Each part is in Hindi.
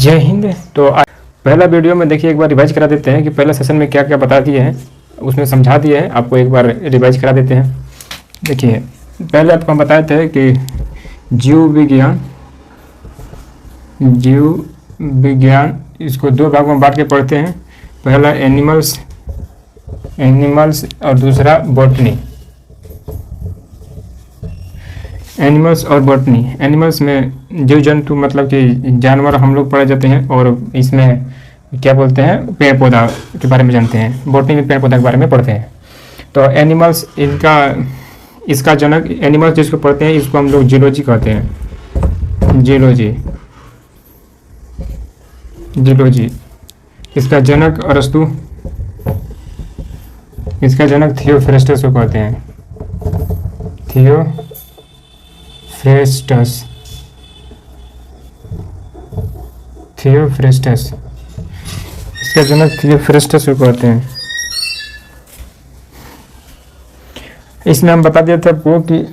जय हिंद। तो पहला वीडियो में देखिए एक बार रिवाइज करा देते हैं कि पहला सेशन में क्या क्या बता दिए हैं, उसमें समझा दिए हैं। आपको एक बार रिवाइज करा देते हैं। देखिए पहले आपको हम बताए थे कि जीव विज्ञान इसको दो भागों में बांट के पढ़ते हैं। पहला एनिमल्स और दूसरा बॉटनी। एनिमल्स और बॉटनी, एनिमल्स में जीव जंतु मतलब कि जानवर हम लोग पढ़े जाते हैं, और इसमें क्या बोलते हैं पेड़ पौधा के बारे में जानते हैं। बॉटनी में पेड़ पौधा के बारे में पढ़ते हैं। तो एनिमल्स इसका जनक, एनिमल्स जिसको पढ़ते हैं इसको हम लोग जियोलॉजी कहते हैं। जियोलॉजी इसका जनक अरस्तु, इसका जनक थियोफ्रेस्टस को कहते हैं। थियोफ्रेस्टस इसका जनक थियोफ्रेस्टस को कहते हैं। इसमें हम बता दिया था आपको कि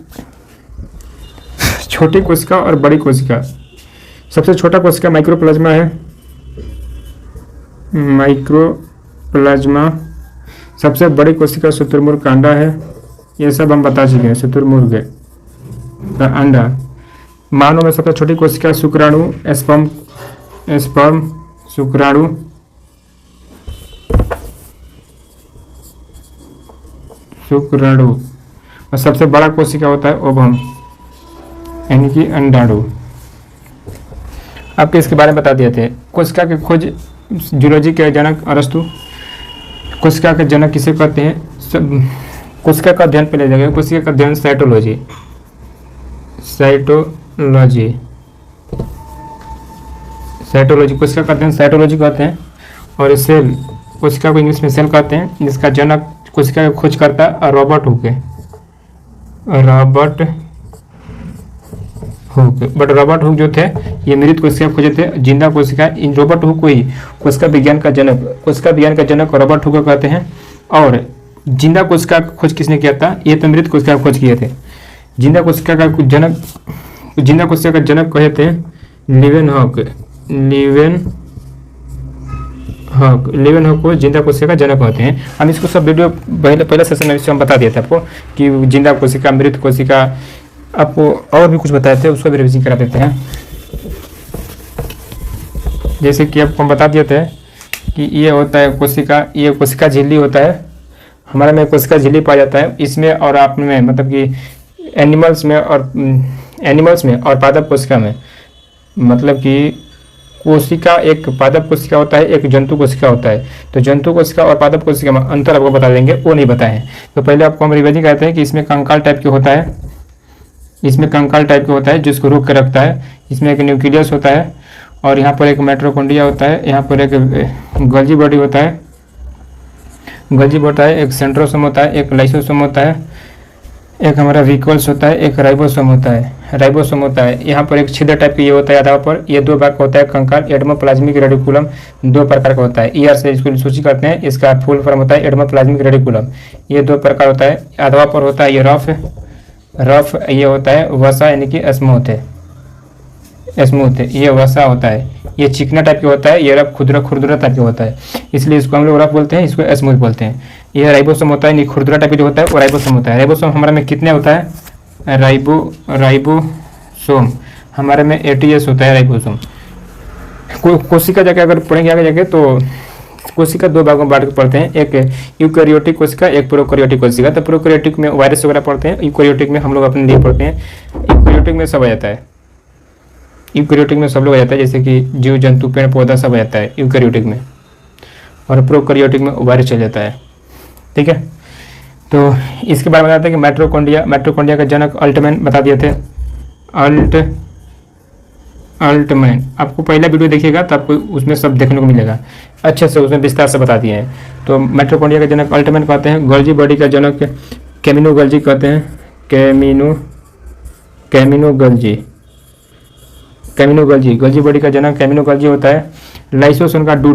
छोटी कोशिका और बड़ी कोशिका। सबसे छोटा कोशिका माइक्रोप्लाज्मा है। माइक्रोप्लाज्मा। सबसे बड़ी कोशिका शुतुरमुर्ग का अंडा है। ये सब हम बता चुके हैं। शुतुरमुर्ग का अंडा। मानव में सबसे छोटी कोशिका शुक्राणु, स्पर्म शुक्राणु। और सबसे बड़ा कोशिका होता है ओवम, यानी कि अंडाणु। आपके इसके बारे में बता दिए थे। कोशिका की खोज जूलॉजी के जनक अरस्तु। कोशिका के जनक किसे कहते हैं? कोशिका का अध्ययन पहले जगह, कोशिका का अध्ययन साइटोलॉजी कोशिका का अध्ययन साइटोलॉजी कहते हैं। और सेल, कोशिका को इंग्लिश में सेल कहते हैं, जिसका जनक कोशिका की खोज करता है Robert Hooke. But Robert Hooke जो थे ये मृत कोशिका खोजे थे, जिंदा कोशिका। इन रॉबर्ट हुक को ही कोशिका विज्ञान का जनक रॉबर्ट हुक कहते हैं। और जिंदा कोशिका का खोज किसने किया था? ये तो मृत कोशिका का खोज किए थे। जिंदा कोशिका का जनक कहे थे लिवेनहॉक को जिंदा कोशिका का जनक होते हैं। हम इसको सब वीडियो पहले सेशन में हम बता दिए थे आपको कि जिंदा कोशिका, मृत कोशिका, आपको और भी कुछ बताए थे, उसको भी रिविजन करा देते हैं। जैसे कि आपको हम बता दिए थे कि ये होता है कोशिका, ये कोशिका झिल्ली होता है। हमारे में कोशिका झिल्ली पाया जाता है इसमें, और आप में मतलब कि एनिमल्स में और पादप कोशिका में, मतलब कि कोशिका एक पादप कोशिका होता है, एक जंतु कोशिका होता है। तो जंतु कोशिका और पादप कोशिका में अंतर आपको बता देंगे, वो नहीं बताए हैं। तो पहले आपको हम रिवाइजिंग कहते हैं कि इसमें कंकाल टाइप के होता है, जिसको रोक के रखता है। इसमें एक न्यूक्लियस होता है, और यहाँ पर एक माइटोकॉन्ड्रिया होता है, यहाँ पर एक गोल्जी बॉडी होता है, एक सेंट्रोसोम होता है, एक लाइसोसोम होता है, एक हमारा विकोल्स होता है, एक राइबोसोम होता है। यहाँ पर एक छिद्र टाइप की ये होता है आधार पर। ये दो भाग का होता है कंकाल। एडमोप्लाज्मिक रेडिकुलम दो प्रकार का होता है। ईआर से इसको सूची करते हैं। इसका फुल फॉर्म होता है एडमोप्लाज्मिक रेडिकुलम। ये दो प्रकार होता है। आधार पर होता है ये रफ, ये होता है वसा, यानी कि स्मूथ ये वसा होता है। ये चिकना टाइप का होता है। ये रफ खुरदुरा टाइप का होता है, इसलिए इसको हम लोग रफ बोलते हैं, इसको स्मूथ बोलते हैं। ये राइबोसोम होता है, खुरदुरा टाइप जो होता है वो राइबोसोम होता है। राइबोसोम हमारे में कितने होता है? राइबोसोम हमारे में 80s होता है राइबोसोम। कोशिका जाके अगर पढ़ेंगे आगे जाके तो कोशिका दो भागों में बांट के पढ़ते हैं, एक यूकैरियोटिक कोशिका, एक प्रोकैरियोटिक कोशिका। तो प्रोकैरियोटिक में वायरस वगैरह पढ़ते हैं, यूकैरियोटिक में हम लोग अपने लिए पढ़ते हैं। यूकैरियोटिक में सब आ जाता है, यूकैरियोटिक में सब लोग आ जाता है, जैसे कि जीव जंतु पेड़ पौधा सब आ जाता है यूकैरियोटिक में। और प्रोकैरियोटिक में वायरस चल जाता है। ठीक है, तो इसके बारे में बताते हैं कि माइटोकॉन्ड्रिया का जनक अल्टमैन बता दिए थे। अल्टमैन आपको पहला वीडियो देखिएगा तो आपको उसमें सब देखने को मिलेगा, अच्छे से उसमें विस्तार से बता दिए हैं। तो माइटोकॉन्ड्रिया का जनक अल्टमैन कहते हैं। गोल्जी बॉडी का जनक कैमिनो गोल्जी कहते हैं। कैमिनो गोल्जी बॉडी का जनक कैमिनो गोल्जी होता है। लाइसोसोम का डी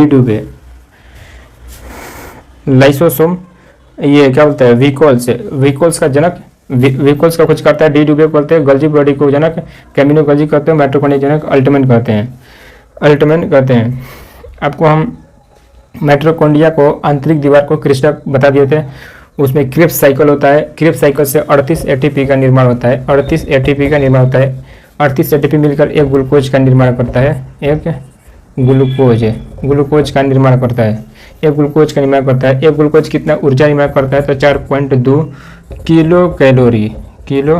डूबे। लाइसोसोम ये क्या बोलता है? विकोल्स का जनक व्हीकल्स का कुछ करता है, डी ड्यूबे बोलते हैं, गल्जी बॉडी को जनक, कैमिनो गल्जी करते हैं, माइटोकॉन्ड्रिया जनक, अल्टमेंट कहते हैं, अल्टमेंट कहते हैं। आपको हम माइटोकॉन्ड्रिया को आंतरिक दीवार को क्रिस्टल बता दिए थे। उसमें क्रिप्स साइकिल होता है, क्रिप्स साइकिल से 38 एटीपी का निर्माण होता है, 38 एटीपी का निर्माण होता है। 38 एटीपी मिलकर एक ग्लूकोज का निर्माण करता है, एक ग्लूकोज का निर्माण करता है, एक ग्लूकोज का निर्माण करता है। एक ग्लूकोज कितना ऊर्जा निर्माण करता है? तो 4.2 किलो कैलोरी, किलो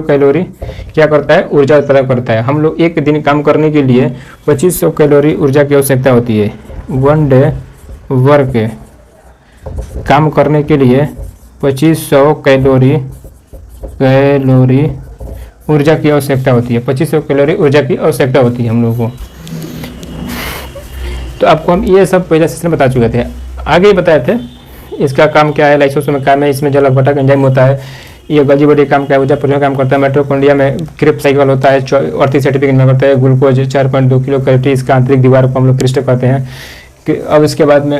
कैलोरी क्या करता है? ऊर्जा उत्पादन करता है। हम लोग एक दिन काम करने के लिए 2500 कैलोरी ऊर्जा की आवश्यकता होती है। 1 डे वर्क काम करने के लिए 2500 कैलोरी ऊर्जा की आवश्यकता होती है। 2500 कैलोरी ऊर्जा की आवश्यकता होती है हम लोगों को। तो आपको हम ये सब पहले सेशन बता चुके थे, आगे ही बताए थे इसका काम क्या है, लाइसोसोम में काम है, इसमें जल अपघटक एंजाइम होता है, ये गल्जी बॉडी काम क्या है, ऊर्जा परिवहन काम करता है, माइटोकॉन्ड्रिया में क्रिप्स साइकिल होता है, 38 एटीपी में करता है, ग्लूकोज 4.2 किलो कैलोरी, इसका आंतरिक दीवार को हम लोग क्रिस्टल कहते हैं। कि अब इसके बाद में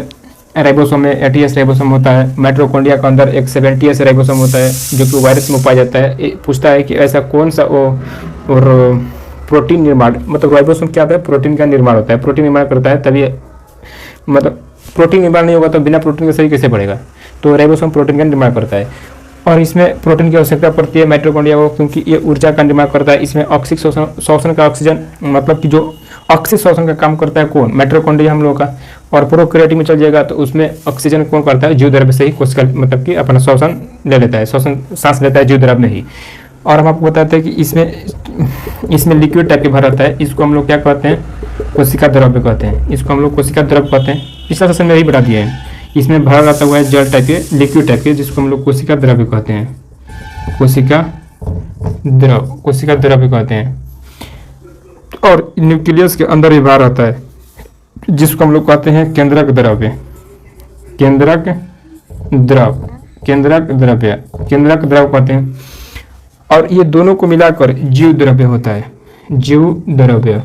राइबोसोम में 80S राइबोसोम होता है। माइटोकॉन्ड्रिया के अंदर एक 70S राइबोसोम होता है जो कि वायरस में पाया जाता है। पूछता है कि ऐसा कौन सा और प्रोटीन निर्माण, मतलब राइबोसोम क्या होता है? प्रोटीन का निर्माण होता है, प्रोटीन निर्माण करता है, तभी मतलब प्रोटीन निर्माण नहीं होगा तो बिना प्रोटीन के शरीर कैसे बढ़ेगा? तो राइबोसोम प्रोटीन का निर्माण करता है और इसमें प्रोटीन की आवश्यकता पड़ती है माइटोकॉन्ड्रिया को, क्योंकि ये ऊर्जा का निर्माण करता है। इसमें ऑक्सीजन शोषण का ऑक्सीजन मतलब कि जो ऑक्सीजन शोषण का काम करता है कौन? माइटोकॉन्ड्रिया हम लोग का। और प्रोकैरियोटिक में चल जाएगा तो उसमें ऑक्सीजन कौन करता है? जीव द्रव्य से ही कोशिका मतलब कि अपना श्वसन ले लेता है, श्वसन सांस लेता है जीव द्रव्य में ही। और हम आपको बताते हैं कि इसमें लिक्विड टाइप के भर रहता है, इसको हम लोग क्या कहते हैं? कोशिका द्रव्य कहते हैं, इसको हम लोग कोशिका द्रव्य कहते हैं। पिछला सेशन में यही बता दिया है। इसमें भरा रहता हुआ है जल टाइप के, लिक्विड टाइप के, जिसको हम लोग कोशिका द्रव्य कहते हैं, कोशिका द्रव्य कहते हैं। और न्यूक्लियस के अंदर ही भरा रहता है जिसको हम लोग कहते हैं केंद्रक द्रव्य, केंद्रक द्रव्य कहते हैं। और ये दोनों को मिलाकर जीव द्रव्य होता है, जीव द्रव्य।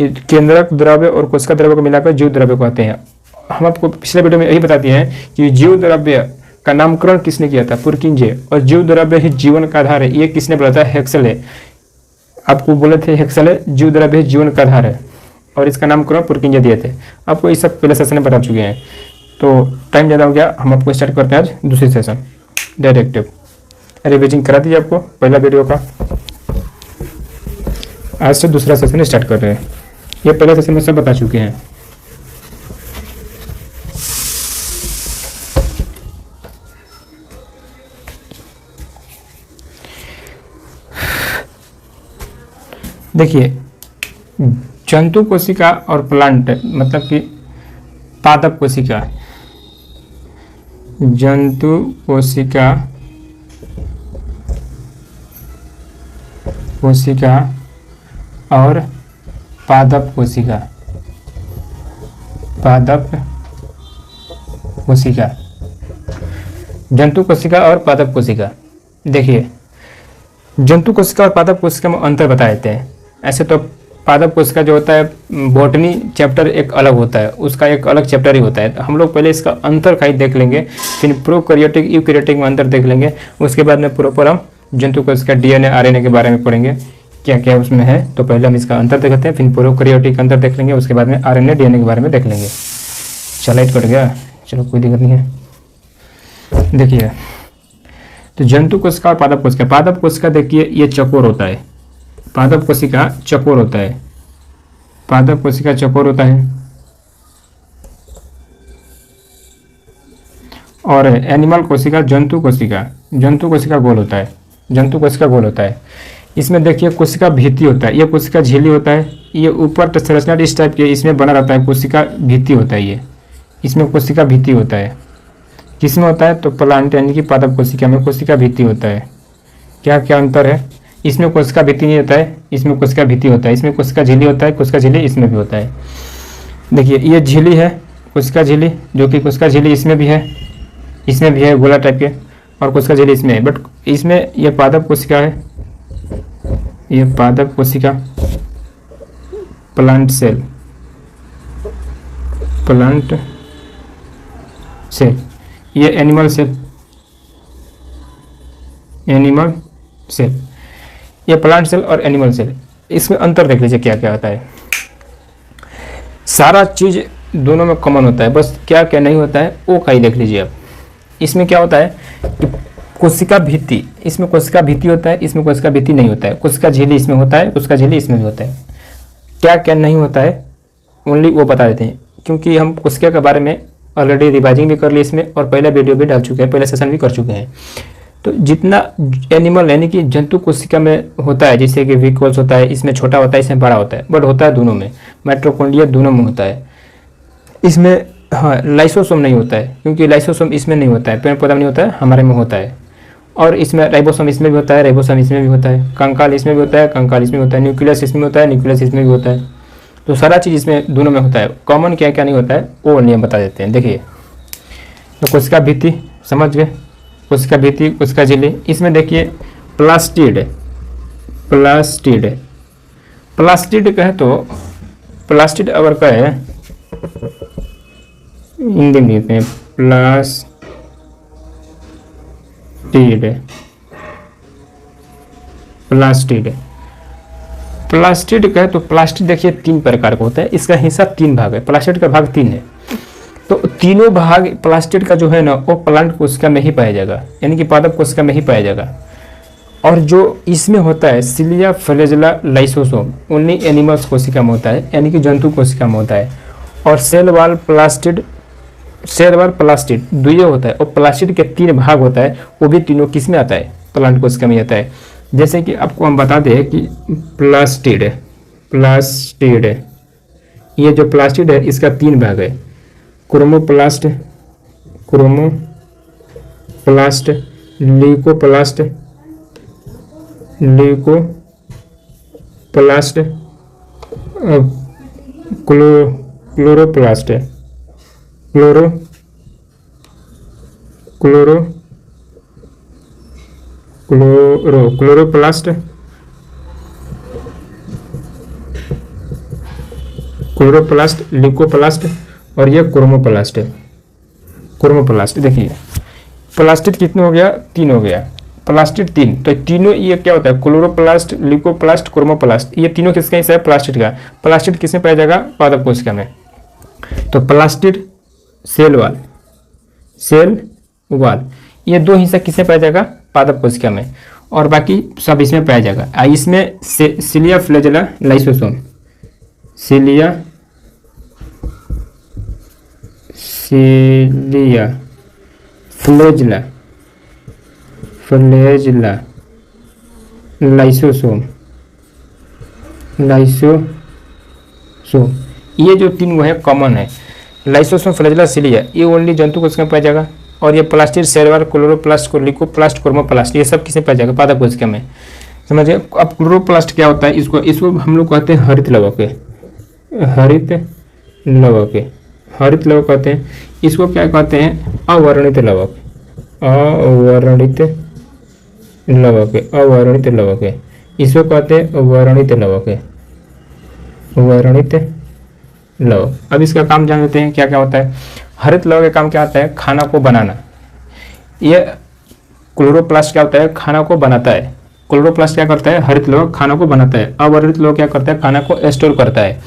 केंद्रक द्रव्य और कोशिका द्रव्य को मिलाकर जीव द्रव्य कहते हैं। हम आपको पिछले वीडियो में यही बता दिए हैं कि जीव द्रव्य का नामकरण किसने किया था? पुरकिंजे। और जीव द्रव्य ही जीवन का आधार है, ये किसने बोला था? हेक्सले। आपको बोले थे हेक्सले जीव द्रव्य जीवन का आधार है और इसका नामकरण पुरकिंजे दिए थे। आपको ये सब पहले सेशन में बता चुके हैं। तो टाइम ज़्यादा हो गया, हम आपको स्टार्ट करते हैं आज दूसरी सेशन डायरेक्टिव। रिविजन करा दीजिए आपको पहला वीडियो का, आज से दूसरा सेशन स्टार्ट कर रहे हैं। ये पहले सेशन में सब बता चुके हैं। देखिए, जंतु कोशिका और प्लांट मतलब कि पादप कोशिका, जंतु कोशिका और पादप कोशिका, जंतु कोशिका और पादप कोशिका। देखिए, जंतु कोशिका और पादप कोशिका में अंतर बता देते हैं। ऐसे तो पादप कोशिका जो होता है, बॉटनी चैप्टर एक अलग होता है, उसका एक अलग चैप्टर ही होता है। तो हम लोग पहले इसका अंतर खाई देख लेंगे, फिर प्रोकैरियोटिक यूकैरियोटिक में अंतर देख लेंगे। उसके बाद में प्रॉपर हम जंतु कोशिका DNA RNA के बारे में पढ़ेंगे, क्या क्या उसमें है। तो पहले हम इसका अंतर देखते हैं, फिर प्रोकैरियोटिक अंतर देख लेंगे, उसके बाद में RNA DNA के बारे में देख लेंगे। चलो कट गया, चलो कोई दिक्कत नहीं है। देखिए, तो जंतु कोशिका और पादप कोशिका। पादप कोशिका देखिए ये चकोर होता है, पादप कोशिका चकोर होता है, पादप कोशिका चकोर होता है। और एनिमल कोशिका, जंतु कोशिका गोल होता है, जंतु कोशिका गोल होता है। इसमें देखिए कोशिका भित्ति होता है, ये कोशिका झिल्ली होता है, ये ऊपर संरचना इस टाइप के इसमें बना रहता है, कोशिका भित्ति होता है। ये इसमें कोशिका भित्ति होता है, किसमें होता है? तो प्लांट यानी कि पादप कोशिका में कोशिका भित्ति होता है। क्या क्या अंतर है? इसमें कोशिका भित्ति नहीं होता है, इसमें कोशिका भित्ति होता है। इसमें कोशिका झिल्ली होता है, कोशिका झिल्ली इसमें भी होता है। देखिए, ये झिल्ली है, कोशिका झिल्ली, जो कि कोशिका झिल्ली इसमें भी है, इसमें भी है गोला टाइप के, और कोशिका झिल्ली इसमें है। बट इसमें ये पादप कोशिका है, ये पादप कोशिका, प्लांट सेल, ये एनिमल सेल, एनिमल सेल, ये प्लांट सेल और एनिमल सेल। इसमें अंतर देख लीजिए क्या क्या होता है। सारा चीज़ दोनों में कॉमन होता है, बस क्या क्या नहीं होता है वो कहीं देख लीजिए आप। इसमें क्या होता है कि कोशिका भित्ति, इसमें कोशिका भित्ति होता है, इसमें कोशिका भित्ति नहीं होता है। कोशिका झिल्ली इसमें होता है, कोशिका झिल्ली इसमें भी होता है। क्या क्या नहीं होता है ओनली वो बता देते हैं, क्योंकि हम कोशिका के बारे में ऑलरेडी रिवाइजिंग भी कर ली इसमें, और पहला वीडियो भी डाल चुके हैं, पहले सेशन भी कर चुके हैं। तो जितना एनिमल यानी कि जंतु कोशिका में होता है, जैसे कि विकोल्स होता है, इसमें छोटा होता है, इसमें बड़ा होता है, बट होता है दोनों में, माइटोकॉन्ड्रिया दोनों में होता है। इसमें हाँ लाइसोसोम नहीं होता है, क्योंकि लाइसोसोम इसमें नहीं होता है, पेड़ पौधा में नहीं होता है, हमारे में होता है। और इसमें राइबोसोम इसमें भी होता है, राइबोसोम इसमें भी होता है, कंकाल इसमें भी होता है, कंकाल इसमें होता है, न्यूक्लियस इसमें होता है, न्यूक्लियस इसमें भी होता है। तो सारा चीज़ इसमें दोनों में होता है। कॉमन क्या क्या नहीं होता है वो नियम बता देते हैं। देखिए तो कोशिका भित्ति समझ गए, कोशिका भित्ति, कोशिका झिल्ली। इसमें देखिए प्लास्टिड, प्लास्टिड, प्लास्टिड कहे तो प्लास्टिड अगर कहे हिंदी में लिखते हैं प्लास्टिड, प्लास्टिड, प्लास्टिड कहे तो प्लास्टिड देखिए 3 प्रकार का होता है। इसका हिस्सा 3 भाग है, प्लास्टिड का भाग 3 है। तो तीनों भाग प्लास्टिड का जो है ना वो प्लांट कोशिका में ही पाया जाएगा, यानी कि पादप कोशिका में ही पाया जाएगा। और जो इसमें होता है cilia flagella lysosome only animals कोशिका में होता है, यानी कि जंतु कोशिका में होता है। और सेल वाल प्लास्टिड, सेल वाल प्लास्टिड द्वितीय होता है, और प्लास्टिड के 3 भाग होता है, वो भी तीनों किस में आता है, प्लांट कोशिका में आता है। जैसे कि आपको हम बता दें कि प्लास्टिड, प्लास्टिड ये जो प्लास्टिड है इसका 3 भाग है, chromoplast, chromoplast, leucoplast, leucoplast, chloroplast, chloroplast, chloroplast, leucoplast और ये क्रोमोप्लास्ट है। क्रोमोप्लास्ट देखिए प्लास्टिड कितने हो गया, 3 हो गया, प्लास्टिड 3। तो तीनों ये क्या होता है, क्लोरोप्लास्ट, ल्यूकोप्लास्ट, क्रोमोप्लास्ट, ये तीनों किसका हिस्सा है, प्लास्टिड का। प्लास्टिड किसमें पाया जाएगा, पादप कोशिका में। तो प्लास्टिड सेल वाल, सेल वाल ये 2 हिस्सा किसमें पाया जाएगा, पादप कोशिका में, और बाकी सब इसमें पाया जाएगा। इसमें cilia flagella lysosome, cilia flagella, flagella lysosome, lysosome ये जो 3 वो है कॉमन है। लाइसोसोम, फ्लैजेला, सिलिया ये ओनली जंतु कोशिका में पाया जाएगा। और ये plastid, cell wall, chloroplast, leucoplast, chromoplast ये सब किसमें पाया जाएगा, पादप कोशिका में। समझिए। अब क्लोरोप्लास्ट क्या होता है, इसको हम लोग कहते हैं हरित लवक, हरित लवक, हरित लवक कहते हैं। इसको क्या कहते हैं, अवर्णित लवक, अवर्णित लवक, अवर्णित लवक इसको कहते हैं वर्णित लवक, वर्णित लवक। अब इसका काम जान लेते हैं क्या क्या होता है। हरित लवक का काम क्या होता है, खाना को बनाना। ये क्लोरोप्लास्ट क्या होता है, खाना को बनाता है। क्लोरोप्लास्ट क्या करता है, हरित लवक खाना को बनाता है। अवर्णित लवक क्या करता है, खाना को स्टोर करता है।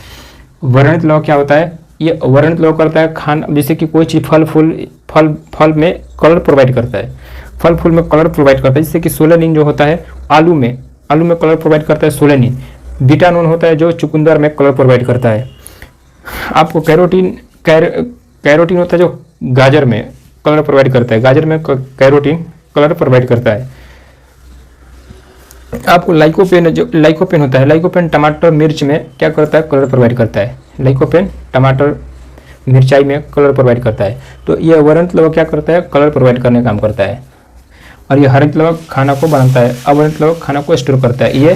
वर्णित लवक क्या होता है, ये वर्णित लवक करता है खाना, जैसे कि कोई चीज़ फल में कलर प्रोवाइड करता है, फल फूल में कलर प्रोवाइड करता है। जैसे कि सोलेनिन जो होता है आलू में कलर प्रोवाइड करता है सोलेनिन। बीटानोन होता है जो चुकंदर में कलर प्रोवाइड करता है। आपको कैरोटीन होता है जो गाजर में कलर प्रोवाइड करता है, गाजर में कैरोटीन कलर प्रोवाइड करता है। आपको लाइकोपेन, जो लाइकोपेन होता है, लाइकोपेन टमाटर मिर्च में क्या करता है, कलर प्रोवाइड करता है। लाइकोपेन टमाटर मिर्चाई में कलर प्रोवाइड करता है। तो ये वर्णित लवक क्या करता है, कलर प्रोवाइड करने का काम करता है। और ये हरित लवक खाना को बनाता है, अवर्णित लवक खाना को स्टोर करता है। ये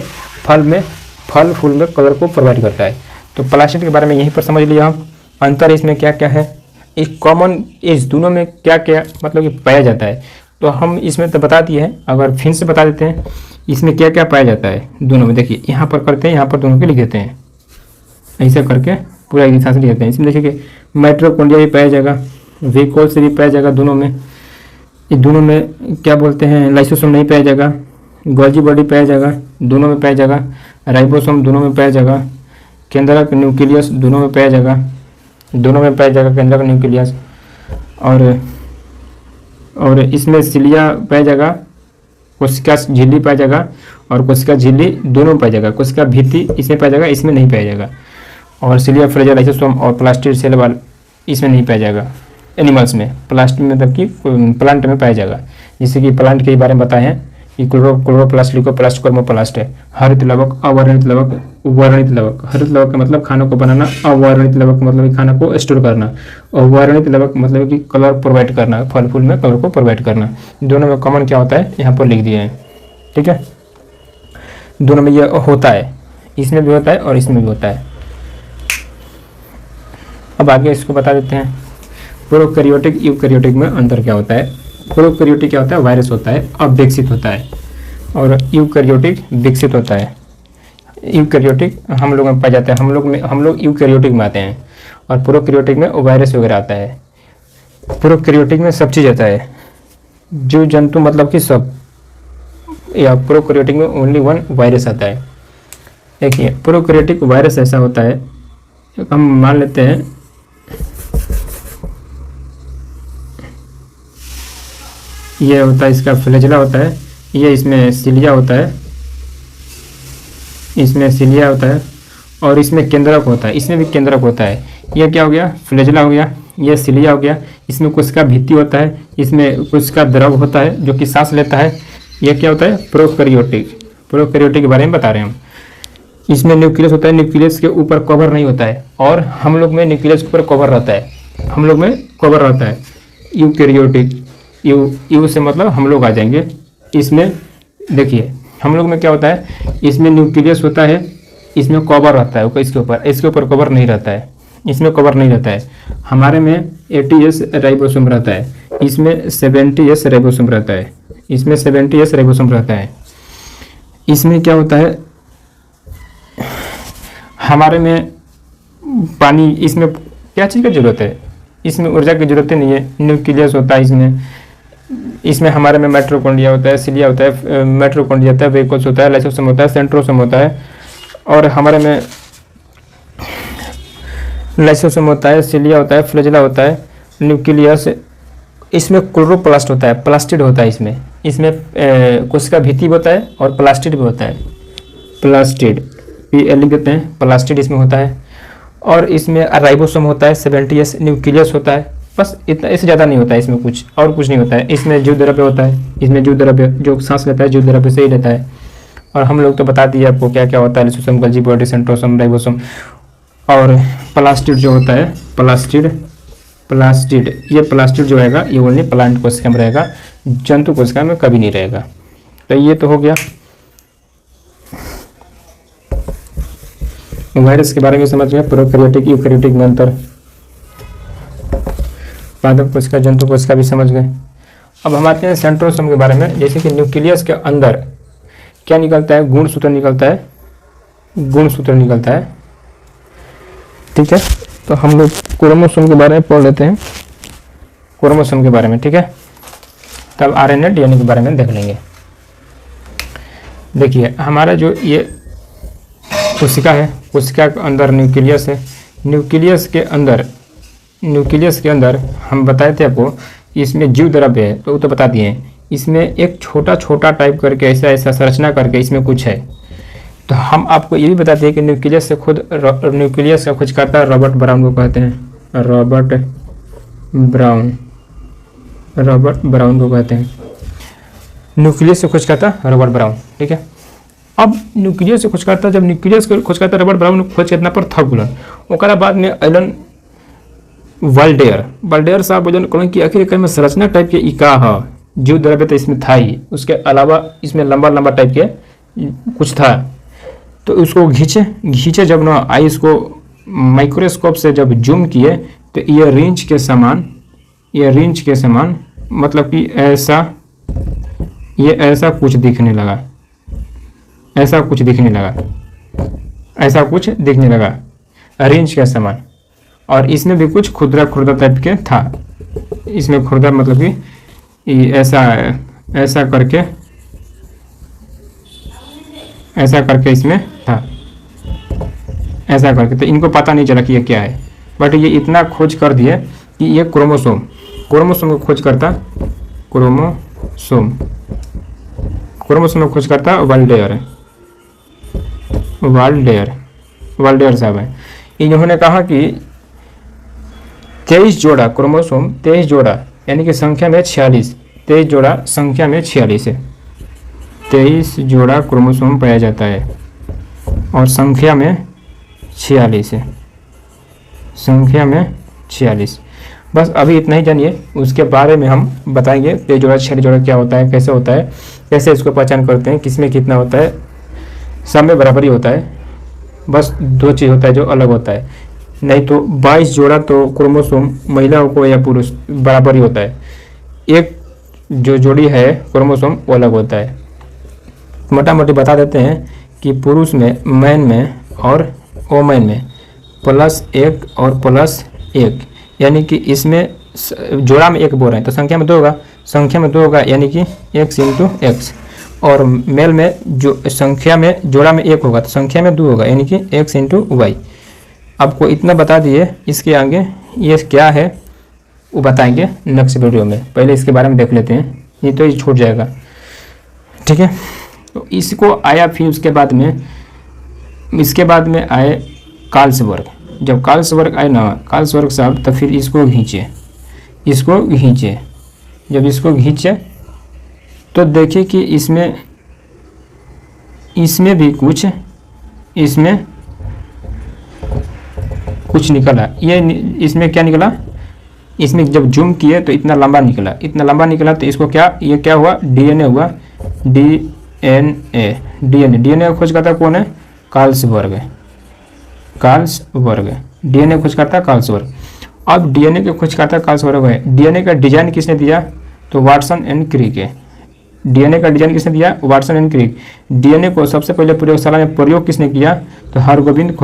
फल फूल में कलर को प्रोवाइड करता है। तो प्लास्टिड के बारे में यहीं पर समझ लिया हम। अंतर इसमें क्या क्या है, इस कॉमन इस दोनों में क्या क्या मतलब कि पाया जाता है, तो हम इसमें तो बता दिए हैं। अगर फिर से बता देते हैं इसमें क्या क्या पाया जाता है दोनों में। देखिए यहाँ पर करते हैं, यहाँ पर दोनों के लिख देते हैं, ऐसा करके पूरा एक हिसाब से लिख देते हैं। इसमें देखिए कि माइटोकॉन्ड्रिया भी पाया जाएगा, वेकोल से भी पाया जाएगा दोनों में। ये दोनों में क्या बोलते हैं, लाइसोसोम नहीं पाया जाएगा। गोल्जी बॉडी पाया जाएगा, दोनों में पाया जाएगा। राइबोसोम दोनों में पाया जाएगा। केंद्रक न्यूक्लियस दोनों में पाया जाएगा, दोनों में पाया जाएगा केंद्रक न्यूक्लियस। और इसमें सिलिया पाया जाएगा, कोशिका झिल्ली पाया जाएगा, और कोशिका झिल्ली दोनों में पाया जाएगा। कोशिका भित्ति इसमें पाया जाएगा, इसमें नहीं पाया जाएगा। और सिलिया फ्रेजा लाइसोसोम और प्लास्टिड सेल वाल इसमें नहीं पाया जाएगा एनिमल्स में। प्लास्टिड मतलब कि प्लांट में पाया जाएगा। जैसे कि प्लांट के बारे में बताए हैं कि क्लोरोप्लास्ट, ल्यूकोप्लास्ट, कर्मोप्लास्ट है। हरित लवक, अवर्णित लवक, वर्णित लवक। हरित लवक का मतलब खानों को बनाना, अवर्णित लवक मतलब खाना को स्टोर करना, और वर्णित लवक मतलब कि कलर प्रोवाइड करना, फल फूल में कलर को प्रोवाइड करना। दोनों में कॉमन क्या होता है यहाँ पर लिख दिए हैं, ठीक है। दोनों में ये होता है, इसमें भी होता है और इसमें भी होता है। अब आगे इसको बता देते हैं प्रोकैरियोटिक यूकैरियोटिक में अंतर क्या होता है। प्रोकैरियोटिक क्या होता है, वायरस होता है, अविकसित होता है, और यूकैरियोटिक विकसित होता है। यूकैरियोटिक हम लोग में पाया जाता है, हम लोग यूकैरियोटिक में आते हैं, और प्रोकैरियोटिक में वायरस वगैरह आता है। प्रोकैरियोटिक में सब चीज़ आता है, जीव जंतु मतलब कि सब, या प्रोकैरियोटिक में ओनली वन वायरस आता है। देखिए प्रोकैरियोटिक वायरस ऐसा होता है, हम मान लेते हैं ये होता है, इसका फ्लैजेला होता है, ये इसमें सिलिया होता है, इसमें सिलिया होता है, और इसमें केंद्रक होता है, इसमें भी केंद्रक होता है। ये क्या हो गया, फ्लैजेला हो गया, ये सिलिया हो गया। इसमें कोशिका भित्ति होता है, इसमें कोशिका द्रव होता है जो कि सांस लेता है। ये क्या होता है, प्रोकैरियोटिक। प्रोकैरियोटिक के बारे में बता रहे हैं हम। इसमें न्यूक्लियस होता है, न्यूक्लियस के ऊपर कवर नहीं होता है, और हम लोग में न्यूक्लियस के ऊपर कवर रहता है, हम लोग में कवर रहता है। यूकैरियोटिक, यू से मतलब हम लोग आ जाएंगे। इसमें देखिए हम लोग में क्या होता है, इसमें न्यूक्लियस होता है, इसमें कवर रहता है, इसके ऊपर कवर नहीं रहता है, इसमें कवर नहीं रहता है। हमारे में 80S राइबोसोम रहता है, इसमें 70S राइबोसोम रहता है, इसमें 70S राइबोसोम रहता है। इसमें क्या होता है, हमारे में पानी, इसमें क्या चीज़ की जरूरत है, इसमें ऊर्जा की जरूरत नहीं है। न्यूक्लियस होता है इसमें हमारे में माइटोकॉन्ड्रिया होता है, सिलिया होता है, माइटोकॉन्ड्रिया होता है, वेकोस होता है, लाइसोसोम होता है, सेंट्रोसोम होता है, और हमारे में लाइसोसोम होता है, सिलिया होता है, फ्लैजेला होता है, न्यूक्लियस। इसमें क्लोरोप्लास्ट होता है, प्लास्टिड होता है, इसमें कोशिका भित्ति होता है, और प्लास्टिड भी होता है। प्लास्टिड PL लिख देते हैं, प्लास्टिड इसमें होता है। और इसमें राइबोसोम होता है, 70S न्यूक्लियस होता है, बस इतना, इससे ज़्यादा नहीं होता है। इसमें कुछ और कुछ नहीं होता है। इसमें जीव द्रव्य होता है, इसमें जीव द्रव्य जो सांस लेता है जीव द्रव्य से ही लेता है। और हम लोग तो बता दिए आपको क्या क्या होता है, lysosome, Golgi body, centrosome, ribosome. और प्लास्टिड जो होता है, प्लास्टिड ये प्लास्टिड जो रहेगा ये ओनली प्लांट कोशिका में रहेगा, जंतु कोशिका में कभी नहीं रहेगा। तो ये तो हो गया वायरस के बारे में समझ गए, प्रोकैरियोटिक यूकैरियोटिक में अंतर। पादप कोशिका, जंतु कोशिका भी समझ गए। अब हम आते हैं सेंट्रोसोम के बारे में। जैसे कि न्यूक्लियस के अंदर क्या निकलता है, गुणसूत्र निकलता है, गुणसूत्र निकलता है, ठीक है। तो हम लोग क्रोमोसोम के बारे में पढ़ लेते हैं, क्रोमोसोम के बारे में, ठीक है। तब RNA DNA के बारे में देख लेंगे। देखिए हमारा जो ये कोशिका है, कोशिका के अंदर न्यूक्लियस है। न्यूक्लियस के अंदर हम बताए थे आपको, इसमें जीव द्रव्य है, तो वो तो बता दिए। इसमें एक छोटा छोटा टाइप करके ऐसा संरचना करके इसमें कुछ है। तो हम आपको ये भी बताते हैं कि न्यूक्लियस का खोजकर्ता रॉबर्ट ब्राउन को कहते हैं, रॉबर्ट ब्राउन को कहते हैं। न्यूक्लियस से खोजकर्ता रॉबर्ट ब्राउन, ठीक है। अब न्यूक्लियस से खोजकर्ता, जब न्यूक्लियस के खोजकर्ता रॉबर्ट ब्राउन खोज कितना पर था बुलन, ओकरा बाद में एलन वाल्डेयर साहब बोलन कहलन कि आखिर में संरचना टाइप के ई का है, जीव द्रव्य तो इसमें था ही, उसके अलावा इसमें लंबा लंबा टाइप के कुछ था। तो उसको घींचे जब ना आई, इसको माइक्रोस्कोप से जब जूम किए तो ये रेंज के समान मतलब कि ऐसा कुछ दिखने लगा, ऐसा कुछ दिखने लगा रेंज के समान। और इसमें भी कुछ खुदरा टाइप के था, इसमें खुरदर मतलब कि ये ऐसा करके इसमें था, ऐसा करके, तो इनको पता नहीं चला कि ये क्या है। बट ये इतना खोज कर दिए कि ये क्रोमोसोम को खोज करता, क्रोमोसोम को खोज करता वाल्डेयर साहब है। इन्होंने कहा कि 23 जोड़ा क्रोमोसोम, 23 जोड़ा यानी कि संख्या में 46, 23 जोड़ा संख्या में 46 है, 23 जोड़ा क्रोमोसोम पाया जाता है और संख्या में 46 है, संख्या में 46। बस अभी इतना ही जानिए, उसके बारे में हम बताएंगे 23 जोड़ा 46 जोड़ा क्या होता है, कैसे होता है, कैसे इसको पहचान करते हैं, किसमें कितना होता है, सब में बराबरी होता है। बस दो चीज़ होता है जो अलग होता है, नहीं तो 22 जोड़ा तो क्रोमोसोम महिलाओं को या पुरुष बराबर ही होता है, एक जो जोड़ी है क्रोमोसोम वो अलग होता है। मोटा मोटी बता देते हैं कि पुरुष में, मैन में और वोमेन में +1 और +1, यानी कि इसमें जोड़ा में 1 बोल रहे हैं तो संख्या में 2 होगा, संख्या में 2 होगा यानी कि x × x, और मेल में जो संख्या में जोड़ा में 1 होगा तो संख्या में 2 होगा यानी कि x × y। आपको इतना बता दिए, इसके आगे ये क्या है वो बताएंगे नेक्स्ट वीडियो में, पहले इसके बारे में देख लेते हैं, नहीं तो ये छूट जाएगा। ठीक है, तो इसको आया, फिर उसके बाद में आए कार्लसबर्ग। जब कार्लसबर्ग आए ना, कार्लसबर्ग साहब, तो फिर इसको खींचे, जब इसको खींचे तो देखिए कि इसमें भी कुछ निकला। ये इसमें क्या निकला, इसमें जब जूम किए तो इतना लंबा निकला, तो इसको ये क्या हुआ, डीएनए हुआ, डीएनए खोज करता कौन है, कार्लसबर्ग, डीएनए खोज करता कार्लसबर्ग। अब डीएनए के खोज करता कार्लसबर्ग है। डीएनए का डिजाइन किसने दिया, तो वाटसन एंड क्रिक है। डीएनए का डिजाइन किसने दिया, वाटसन एंड क्रिक। डीएनए को सबसे पहले प्रयोगशाला में प्रयोग किसने किया, तो हरगोबिंद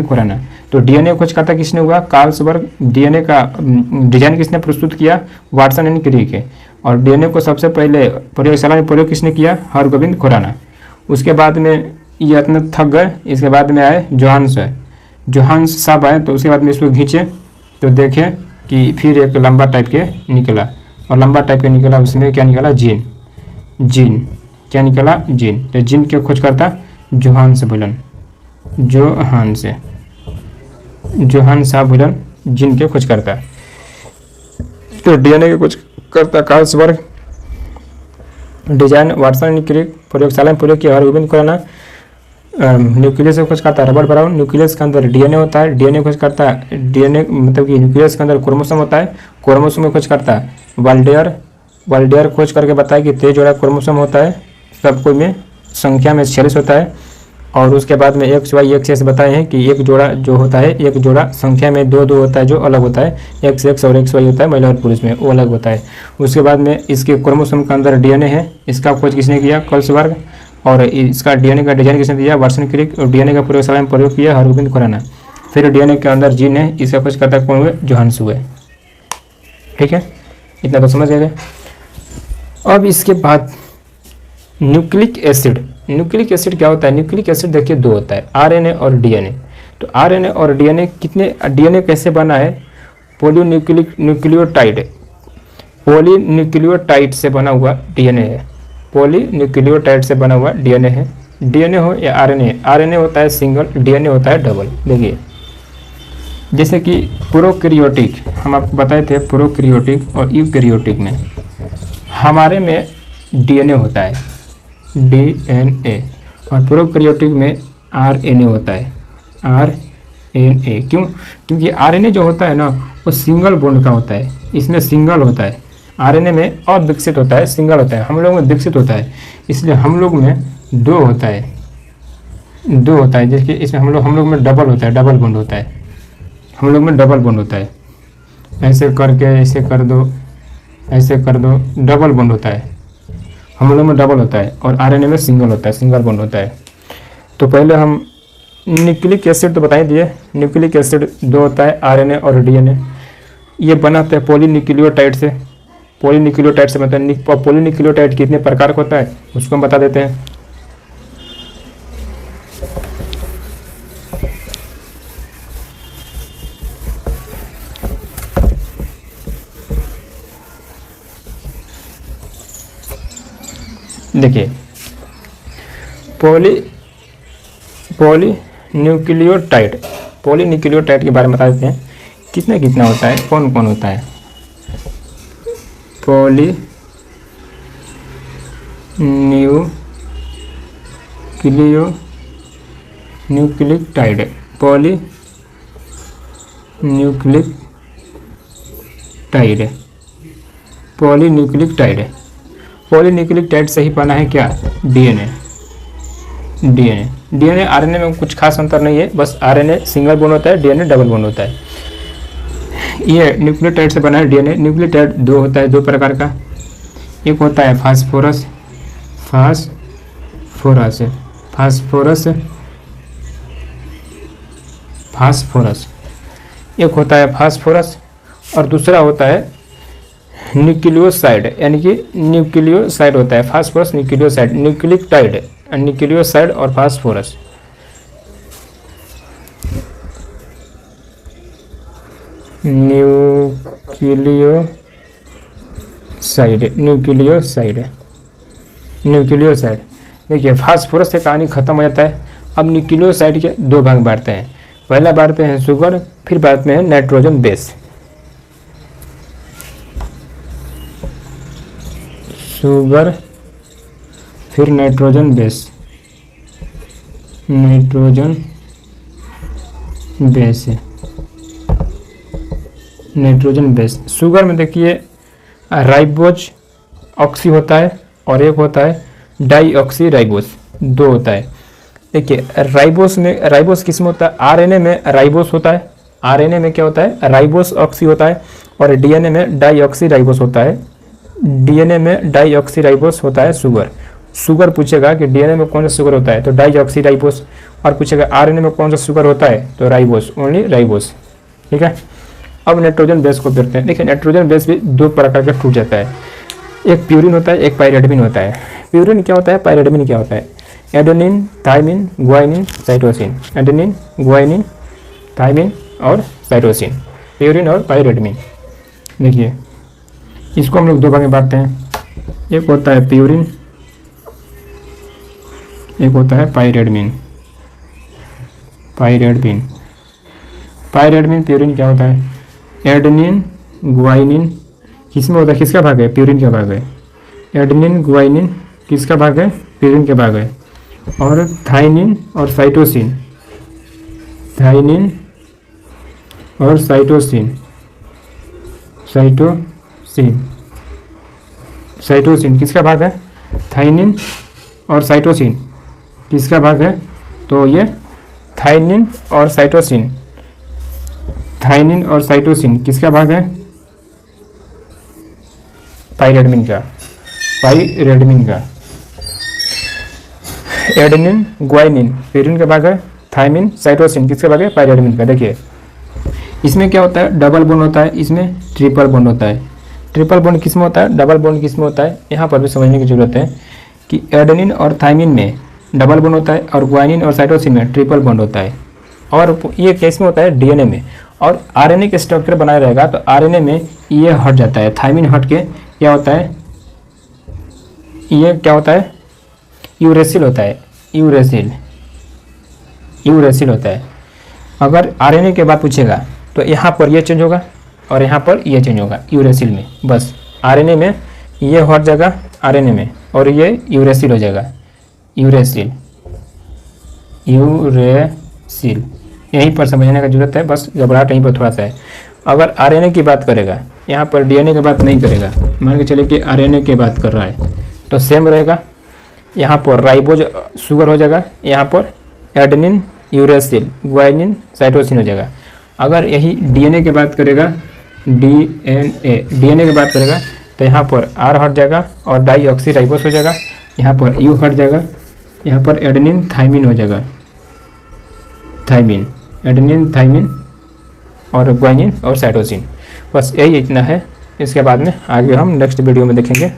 खुराना। तो डीएनए खोज करता किसने हुआ, कार्लसबर्ग। डीएनए का डिजाइन किसने प्रस्तुत किया, वाटसन एंड क्रिक है। और डीएनए को सबसे पहले प्रयोगशाला में प्रयोग किसने किया, हरगोबिंद खुराना। उसके बाद में ये इतना थक गए, इसके बाद में आए जोहान्स साहब आए, तो उसके बाद में इसको खींचे तो देखें कि फिर एक लंबा टाइप के निकला, और लंबा टाइप के निकला, उसमें क्या निकला, जीन। क्या निकला, जीन। तो जीन के खोज करता जोहान्स साहब बोलन, जीन के खोज करता। तो डीएनए के खोज करता Carlsberg, design Watson and Crick, प्रयोगशाला में प्रयोग किया हरगोबिंद खुराना। न्यूक्लियस से खोज करता रॉबर्ट ब्राउन। न्यूक्लियस के अंदर डीएनए होता है, डीएनए खोज करता डीएनए मतलब कि न्यूक्लियस के अंदर क्रोमोसोम होता है, क्रोमोसोम में खोज करता वाल्डेयर खोज करके बताया कि 23 जोड़ा क्रोमोसोम होता है, सब कोई में संख्या में 46 होता है। और उसके बाद में XY बताए हैं कि एक जोड़ा जो होता है, एक जोड़ा संख्या में 2 होता है जो अलग होता है, XX और XY होता है महिला और पुरुष में, वो अलग होता है। उसके बाद में इसके क्रोमोसोम के अंदर डीएनए है, इसका खोज किसने किया, कार्लसबर्ग। और इसका डीएनए का डिजाइन किसने दिया, वाटसन क्रिक। और डीएनए का प्रयोगशाला में प्रयोग किया हरगोबिंद खुराना। फिर डीएनए के अंदर जीन है, इसका खोज करता कौन हुए, जोहान्स हुए। ठीक है, इतना तो समझ गए। अब इसके बाद न्यूक्लिक एसिड क्या होता है। न्यूक्लिक एसिड देखिए 2 होता है, आरएनए और डीएनए। तो आरएनए और डीएनए डीएनए कैसे बना है, पॉलीन्यूक्लियोटाइड से बना हुआ डीएनए है, पॉलीन्यूक्लियोटाइड से बना हुआ डीएनए है। डीएनए हो या आरएनए होता है सिंगल, डीएनए होता है डबल। देखिए जैसे कि प्रोकैरियोटिक, हम आपको बताए थे प्रोकैरियोटिक और यूकैरियोटिक में हमारे में डीएनए होता है, डीएनए, और प्रोकैरियोटिक में आरएनए होता है, आरएनए। क्यों, क्योंकि आरएनए जो होता है ना वो सिंगल बॉन्ड का होता है, इसमें सिंगल होता है, आरएनए में अविकसित होता है, सिंगल होता है, हम लोग में विकसित होता है, इसलिए हम लोग में 2 होता है, जैसे इसमें हम लोग में डबल होता है, डबल बॉन्ड होता है, हम लोग में डबल बॉन्ड होता है। ऐसे करके ऐसे कर दो, डबल बॉन्ड होता है, हम लोग में डबल होता है, और आरएनए में सिंगल होता है, सिंगल बॉन्ड होता है। तो पहले हम न्यूक्लिक एसिड तो बता ही दिए, न्यूक्लिक एसिड दो होता है, आरएनए और डीएनए। ये बनाते हैं पॉलीन्यूक्लियोटाइड से, पॉलीन्यूक्लियोटाइड से बनता है। पॉलीन्यूक्लियोटाइड कितने प्रकार का होता है उसको हम बता देते हैं। देखिए पॉलीन्यूक्लियोटाइड के बारे में बता देते हैं कितना कितना होता है, कौन कौन होता है। पॉलीन्यूक्लिक टाइड से ही बना है क्या, डीएनए आरएनए में कुछ खास अंतर नहीं है, बस आरएनए सिंगल बॉन्ड होता है, डीएनए डबल बॉन्ड होता है। ये न्यूक्लियोटाइड से बना है डीएनए। न्यूक्लियोटाइड दो होता है, दो प्रकार का। एक होता है फास्फोरस, एक होता है फास्फोरस और दूसरा होता है न्यूक्लियोसाइड, यानी कि न्यूक्लियोसाइड होता है फास्फोरस, न्यूक्लियोसाइड, न्यूक्लियोसाइड और फास्फोरस। न्यूक्लियोसाइड देखिए, फास्फोरस से कहानी खत्म हो जाता है। अब न्यूक्लियोसाइड के दो भाग बांटते हैं, पहला बांटते हैं शुगर, फिर बांटते हैं नाइट्रोजन बेस। शुगर फिर नाइट्रोजन बेस। शुगर में देखिए राइबोज ऑक्सी होता है और एक होता है डाई ऑक्सी राइबोज, दो होता है। देखिए राइबोस किस में होता है, आरएनए में राइबोस होता है, आरएनए में क्या होता है, राइबोस ऑक्सी होता है, और डीएनए में डाई ऑक्सी राइबोस होता है। डीएनए में डाई ऑक्सी राइबोस होता है शुगर पूछेगा कि डीएनए में कौन सा शुगर होता है तो डाई ऑक्सी राइबोस, और पूछेगा आरएनए में कौन सा शुगर होता है तो राइबोस, ओनली राइबोस। ठीक है। अब नाइट्रोजन बेस को देखते हैं। देखिए नाइट्रोजन बेस भी दो प्रकार का टूट जाता है, एक प्यूरिन होता है, एक पाइरिडमिन होता है। प्यूरिन क्या होता है, पाइरिडमिन क्या होता है, adenine, thymine, guanine, cytosine, adenine, guanine, thymine और साइटोसिन, प्यूरिन और पाइरिडमिन। देखिए इसको हम लोग दो भाग में बांटते हैं, एक होता है प्यूरिन, एक होता है पाइरिडमिन। प्यूरिन क्या होता है, एडेनिन, ग्वाइनिन किसमें होता है, किसका भाग है, प्यूरिन का भाग है। एडेनिन, ग्वाइनिन किसका भाग है, प्यूरिन का भाग है। और थाइमिन और साइटोसिन, साइटोसिन किसका भाग है, थाइमिन और साइटोसिन किसका भाग है, तो ये थाइमिन और साइटोसिन किसका भाग है, पाइरिडमिन का। एडेनिन, ग्वाइनिन प्यूरिन का भाग है, थाइमिन, साइटोसिन किसका भाग है, पाइरिडमिन का। देखिए इसमें क्या होता है, डबल बॉन्ड होता है, इसमें ट्रिपल बॉन्ड होता है। ट्रिपल बॉन्ड किसमें होता है, डबल बॉन्ड किसमें होता है, यहाँ पर भी समझने की जरूरत है कि एडेनिन और थाइमिन में डबल बॉन्ड होता है और ग्वाइनिन और साइटोसिन में ट्रिपल बॉन्ड होता है। और ये केस में होता है डीएनए में, और आरएनए के स्ट्रक्चर बनाया रहेगा तो आरएनए में ये हट जाता है, थाइमिन हट के क्या होता है, ये क्या होता है, यूरेसिल होता है, यूरेसिल होता है। अगर आरएनए के बाद पूछेगा तो यहाँ पर ये चेंज होगा और यहाँ पर ये चेंज होगा यूरेसिल में। बस आरएनए में ये हट जाएगा आरएनए में, और ये यूरेसिल हो जाएगा, यूरेसिल। यहीं पर समझने का जरूरत है, बस घबराहट यहीं पर थोड़ा सा है। अगर आरएनए की बात करेगा, यहाँ पर डीएनए की बात नहीं करेगा, मान के चले कि आरएनए की बात कर रहा है तो सेम रहेगा। यहाँ पर राइबोज शुगर हो जाएगा, यहाँ पर एडेनिन, यूरेसिल, ग्वाइनिन, साइटोसिन हो जाएगा। अगर यही डीएनए की बात करेगा, डीएनए की बात करेगा तो यहाँ पर आर हट जाएगा और डाई ऑक्सी राइबोस हो जाएगा, यहाँ पर यू हट जाएगा, यहाँ पर एडेनिन, थाइमिन हो जाएगा। थाइमिन, एडेनिन, थाइमिन और ग्वानिन और साइटोसिन। बस यही इतना है। इसके बाद में आगे हम नेक्स्ट वीडियो में देखेंगे।